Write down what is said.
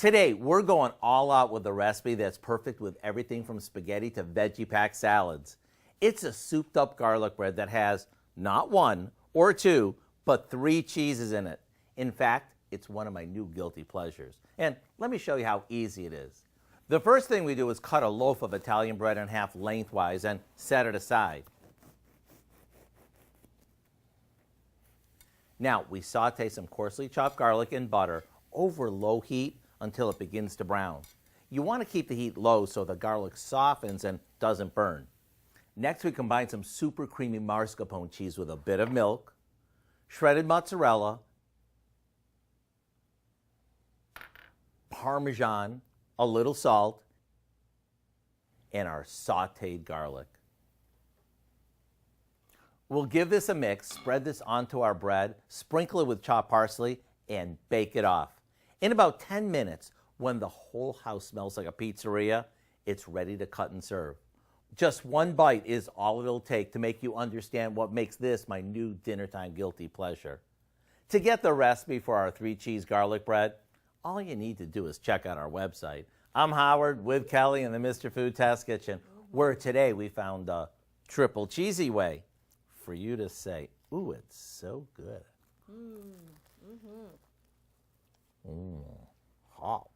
Today, we're going all out with a recipe that's perfect with everything from spaghetti to veggie-packed salads. It's a souped-up garlic bread that has not one or two, but 3 cheeses in it. In fact, it's one of my new guilty pleasures. And let me show you how easy it is. The first thing we do is cut a loaf of Italian bread in half lengthwise and set it aside. Now, we saute some coarsely chopped garlic in butter over low heat until it begins to brown. You want to keep the heat low so the garlic softens and doesn't burn. Next, we combine some super creamy mascarpone cheese with a bit of milk, shredded mozzarella, Parmesan, a little salt, and our sauteed garlic. We'll give this a mix, spread this onto our bread, sprinkle it with chopped parsley, and bake it off. In about 10 minutes, when the whole house smells like a pizzeria, it's ready to cut and serve. Just one bite is all it'll take to make you understand what makes this my new dinnertime guilty pleasure. To get the recipe for our 3-cheese garlic bread, all you need to do is check out our website. I'm Howard with Kelly in the Mr. Food Test Kitchen, where today we found the triple cheesy way for you to say, ooh, it's so good. Hot.